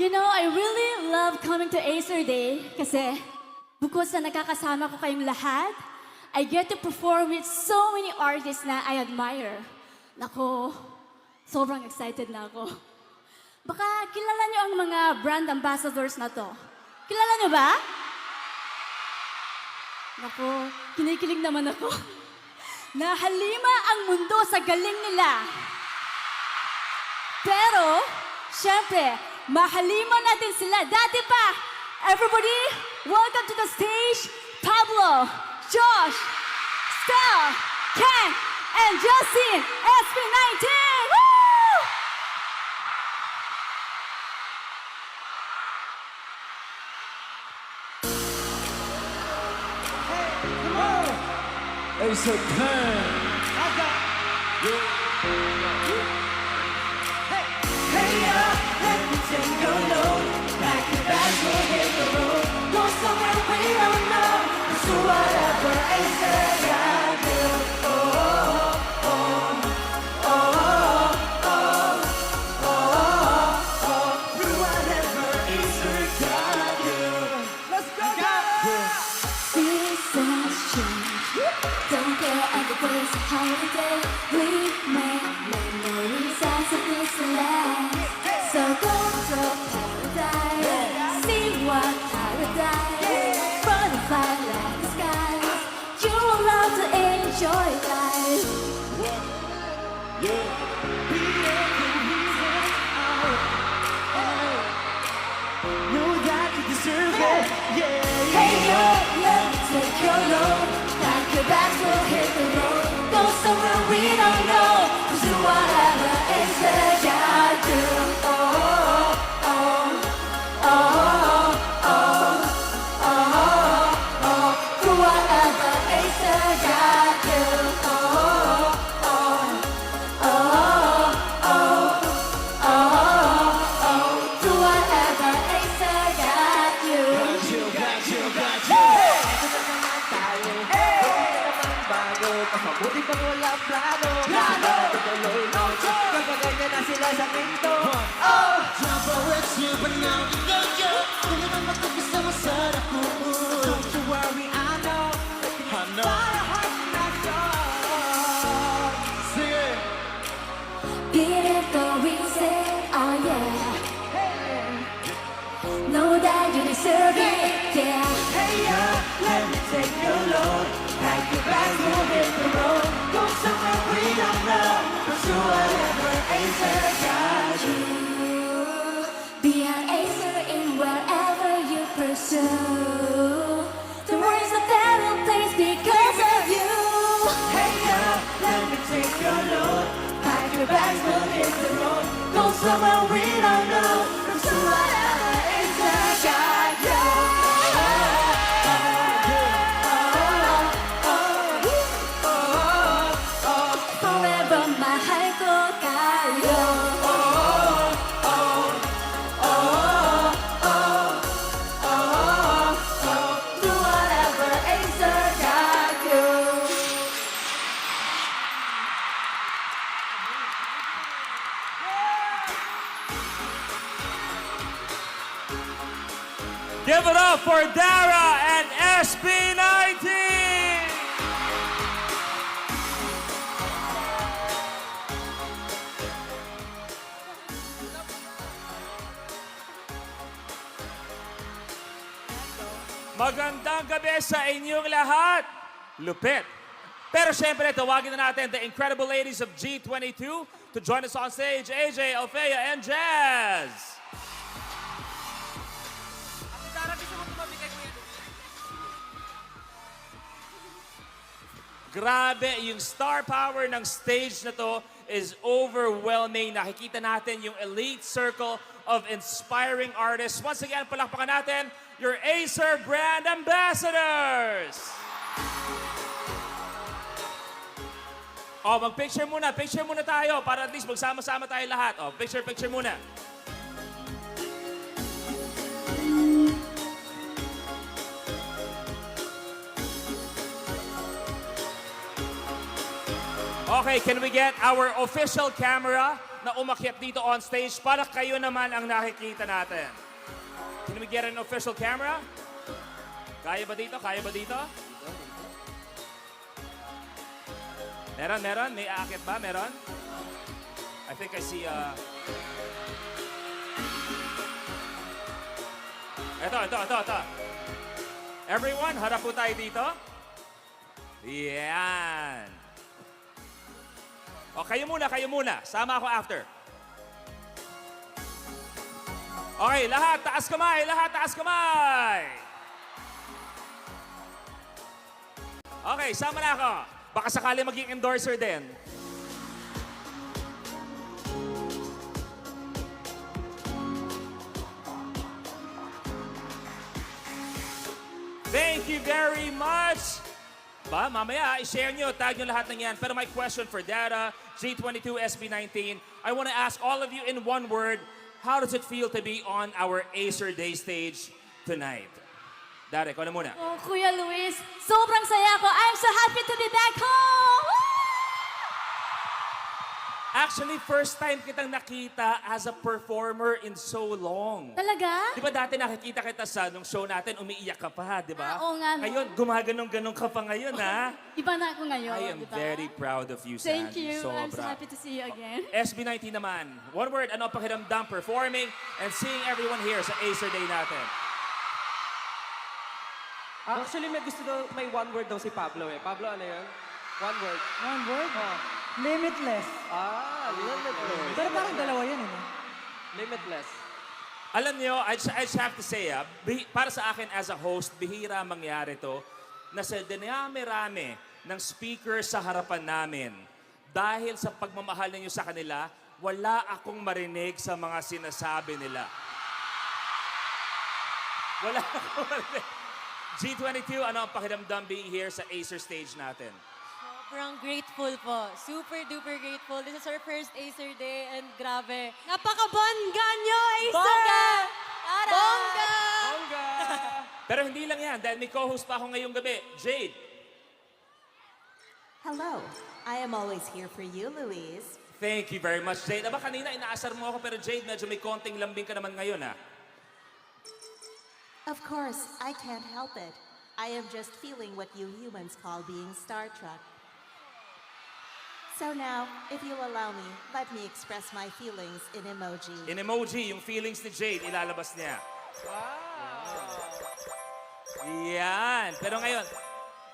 You know, I really love coming to Acer Day kasi bukod sa nakakasama ko kayong lahat, I get to perform with so many artists na I admire. Nako, sobrang excited na ako. Baka kilala niyo ang mga brand ambassadors na to. Kilala niyo ba? Nako, kinikilig naman ako. Nahalima ang mundo sa galing nila. Pero, syempre, mahalima natin sila. Dati pa, everybody, welcome to the stage, Pablo, Josh, Stel, Ken, and Justin, SB19! Woo! Ace of Pen. Hey, let me take a load. Pack your bags, we'll hit the road. Go somewhere we don't know. Pursue whatever Acer got you. Oh, oh, oh, oh, oh, oh. Through whatever Acer got you. Let's go, guys. Seasons change. Don't care at the place of holiday. We make memories as if it's the last. So go to paradise. See what paradise. Butterfly like the skies. You will love to enjoy life. Know that you deserve it. Yeah, Hey yo, let me take your load. Pack your bags, we'll hit the road. Go somewhere we don't know. Do whatever is there, got you. Oh, oh, oh, oh, oh, oh, oh. Do whatever is there, got you. Oh, oh, oh, oh, oh, oh. Do whatever is there, got you. Ito na naman tayo. Ito naman bago. Mabuti pang walang plano. Tutuloy no joke. Kapag na sila sa pinto. Oh! Trouble with you, but now you know you. Kung naman magkakisa masarap mo. Don't you worry, I know. I know. Para heart na song. Sing it. Get it going, say, oh yeah. Know that you deserve it, yeah. Hey yo, let me take your load. Pack your bags, we'll hit the road. Go somewhere we don't know. Pursue whatever Acer got you. Be an acer in wherever you pursue. The world is a better place because of you. Hey yo, let me take your load. Pack your bags, we'll hit the road. Go somewhere we don't know. Pursue whatever Acer got you. Forever mahal ko kayo. Do whatever Acer got you. Give it up for Dara and SB19! Magandang gabi sa inyong lahat. Lupit. Pero syempre, tawagin na natin the incredible ladies of G22 to join us on stage, AJ, Althea, and Jazz. Grabe, yung star power ng stage na to is overwhelming. Nakikita natin yung elite circle of inspiring artists. Once again, palakpakan natin your Acer brand ambassadors! Mag-picture muna. Picture muna tayo para at least magsama-sama tayo lahat. Picture muna. Okay, can we get our official camera na umakyat dito on stage para kayo naman ang nakikita natin. Can we get an official camera? Kaya ba dito? Kaya ba dito? Meron, meron? May aakyat ba? Meron? I think I see, Ito. Everyone, harap po tayo dito. Yan. O, kayo muna. Sama ako after. Okay, lahat taas kamay. Okay, sama na ako. Baka sakali maging endorser din. Thank you very much. Mamaya, i-share nyo, tag nyo lahat ng yan. Pero my question for Dara, G22, SB19, I want to ask all of you in one word, how does it feel to be on our Acer Day stage tonight? Dara, ikaw na muna. Oh, Kuya Luis, sobrang saya ko. I'm so happy to be back home! Woo! Actually, first time kitang nakita as a performer in so long. Talaga? Di ba dati nakikita kita sa nung show natin, umiiyak ka pa, di ba? Oo nga, no? Ngayon, gumaganong-ganong ka pa ngayon, ha? Iba na ako ngayon, I am di ba? very proud of you, Sandy. Thank you. I'm so Sobra. happy to see you again. SB19 naman. One word, ano pakiramdam performing and seeing everyone here sa Acer Day natin? Actually, may one word daw si Pablo eh. Pablo, ano yun? One word. One word? Oh. Limitless. Limitless. Pero parang dalawa yan, eh. Limitless. Alam nyo, I just have to say, para sa akin as a host, bihira mangyari to, na sa dinami-rami ng speakers sa harapan namin, dahil sa pagmamahal ninyo sa kanila, wala akong marinig sa mga sinasabi nila. Wala akong marinig. G22, ano ang pakiramdam being here sa Acer stage natin? Sobrang grateful po. Super duper grateful. This is our first Acer Day and grabe. Napaka-bongga nyo, Acer! Bongga! Bongga! Bongga! Pero hindi lang yan, dahil may co-host pa ako ngayong gabi. Jade, Hello. I am always here for you, Louise. thank you very much, Jade. Aba, kanina inaasar mo ako, pero Jade, medyo may konting lambing ka naman ngayon, ha? Of course, I can't help it. I am just feeling what you humans call being star-struck. So now, if you'll allow me, let me express my feelings in emoji. In emoji, yung feelings ni Jade, ilalabas niya. Yan. Pero ngayon,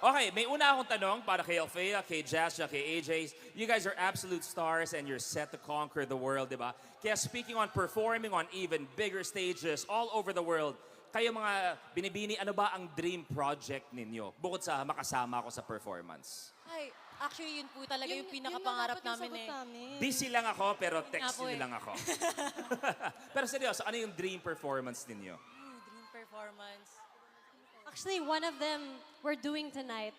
okay, may una akong tanong para kay Althea, kay Jasha, kay AJ. You guys are absolute stars and you're set to conquer the world, di ba? Kaya speaking on performing on even bigger stages all over the world, kayo mga binibini, ano ba ang dream project ninyo? Bukod sa makasama ako sa performance. Ay, actually yun po talaga yung pinakapangarap namin eh. Busy lang ako, pero text po nyo eh. lang ako. Pero seryoso, ano yung dream performance ninyo? Dream performance. Actually, one of them we're doing tonight.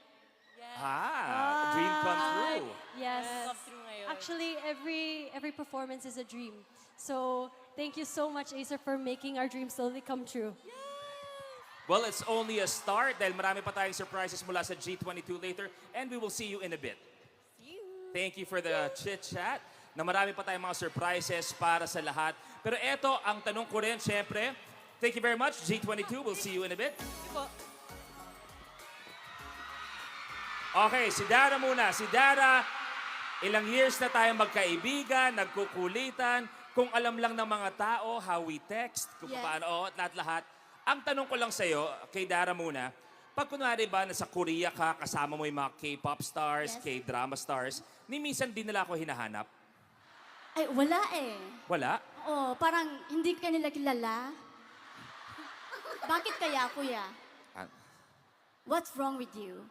Dream come true. Yes. Come through ngayon. Actually, every performance is a dream. So, thank you so much, Acer, for making our dreams slowly come true. Well, it's only a start dahil marami pa tayong surprises mula sa G22 later and we will see you in a bit. Thank you for the chit-chat na marami pa tayong mga surprises para sa lahat. Pero eto, ang tanong ko rin, syempre, thank you very much, G22. We'll see you in a bit. Okay, si Dara muna. Si Dara, ilang years na tayong magkaibigan, nagkukulitan, kung alam lang ng mga tao, how we text, kung Yes. paano, at lahat-lahat. Ang tanong ko lang sa'yo, kay Dara muna, pag kunwari ba nasa Korea ka, kasama mo yung mga K-pop stars, Yes. K-drama stars, ni minsan din nila ako hinahanap. Ay, wala eh. Wala? Oh, parang hindi ka nila kilala. Bakit kaya, kuya? Ah, What's wrong with you?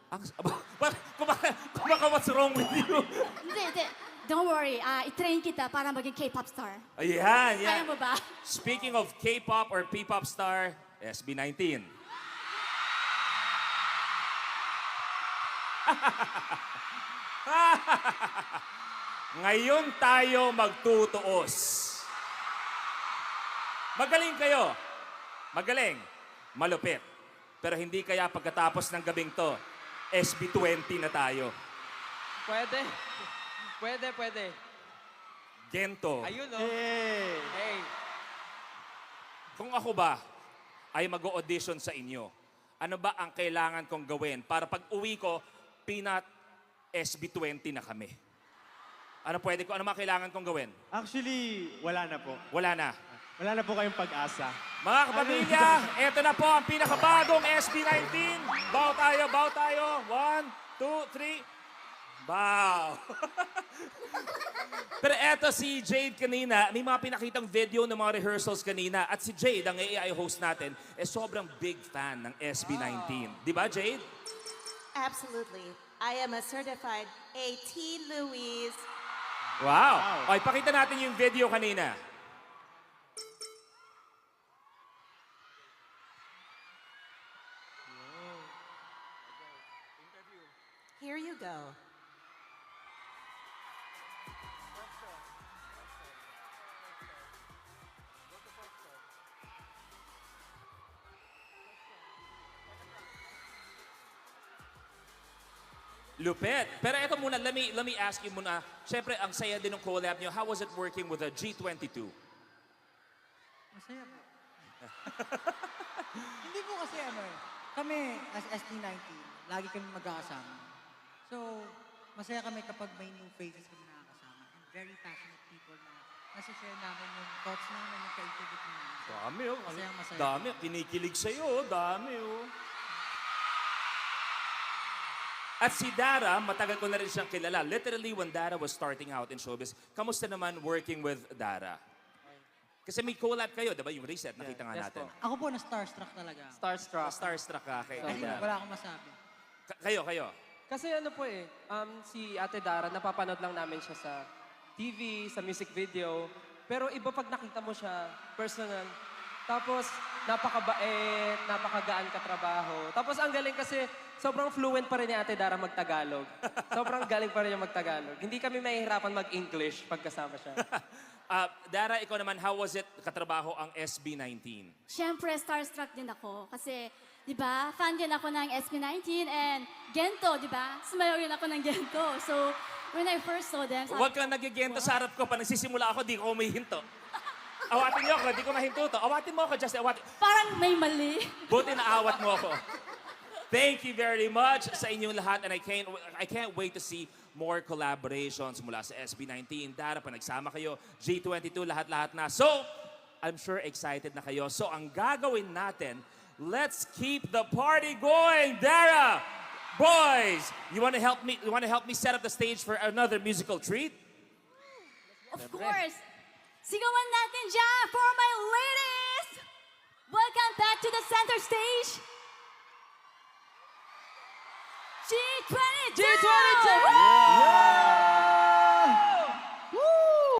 kumaka, what's wrong with you? Hindi. Don't worry. I-train kita para maging K-pop star. Ayan, Kaya yan. mo ba? Speaking of K-pop or P-pop star, SB19. Ngayon tayo magtutuos. Magaling kayo. Magaling. Malupit. Pero hindi kaya pagkatapos ng gabing to, SB20 na tayo. Pwede. Pwede. Gento. Ayun, no? Hey! Hey. Kung ako ba ay mag-audition sa inyo, ano ba ang kailangan kong gawin para pag uwi ko, peanut SB20 na kami? Ano pwede ko? Ano mga kailangan kong gawin? Actually, wala na po. Wala na. Wala na po kayong pag-asa. Mga kapamilya, eto na po ang pinakabagong SB19. Bow tayo. 1, 2, 3. Bow! Pero eto si Jade kanina, may mga pinakitang video ng mga rehearsals kanina. At si Jade, ang AI host natin, sobrang big fan ng SB19. Di ba, Jade? Absolutely. I am a certified AT Louise. Wow! Okay, pakita natin yung video kanina. Here you go. Lupet. Pero eto muna, let me ask you muna. Siyempre, ang saya din ng collab niyo. How was it working with a G22? Masaya po. Hindi po kasi kami as ST19, lagi kami magkakasama. So, masaya kami kapag may new faces kami nakakasama. And very passionate people na nasa-share namin yung thoughts namin, yung creativity namin. So, Dami, oh. masaya. Dami. Kinikilig sa'yo, oh. Dami, oh. At si Dara, matagal ko na rin siyang kilala. Literally, when Dara was starting out in showbiz, kamusta naman working with Dara? Kasi may collab kayo, diba? Yung reset, nakita nga Yes natin. po. Ako po na-starstruck talaga. Starstruck. Starstruck ka kay Kasi Dara. wala akong masabi. Kayo. Kasi ano po si Ate Dara, napapanood lang namin siya sa TV, sa music video. Pero iba pag nakita mo siya, personal. Tapos, napakabait, napakagaan katrabaho. Tapos ang galing kasi, sobrang fluent pa rin ni Ate Dara mag-Tagalog. Sobrang galing pa rin niya mag-Tagalog. Hindi kami mahihirapan mag-English pagkasama siya. Dara, ikaw naman, how was it katrabaho ang SB19? Siyempre, starstruck din ako. Kasi, di ba, fan din ako ng SB19 and Gento, di ba? Sumayaw rin ako ng Gento. So, when I first saw them, Huwag kang nagigento sa harap ko. Pa nagsisimula ako, di ko umihinto. Awatin niyo ako, di ko mahinto to. Awatin mo ako, just awatin. parang may mali. Buti na awat mo ako. Thank you very much sa inyong lahat and I can't wait to see more collaborations mula sa SB19. Dara, pa nagsama kayo, G22, lahat-lahat na. So, I'm sure excited na kayo. So, ang gagawin natin, let's keep the party going. Dara, boys, you want to help me set up the stage for another musical treat? Of course. Sigawan natin dyan for my ladies. Welcome back to the center stage. G22! G22! Woo!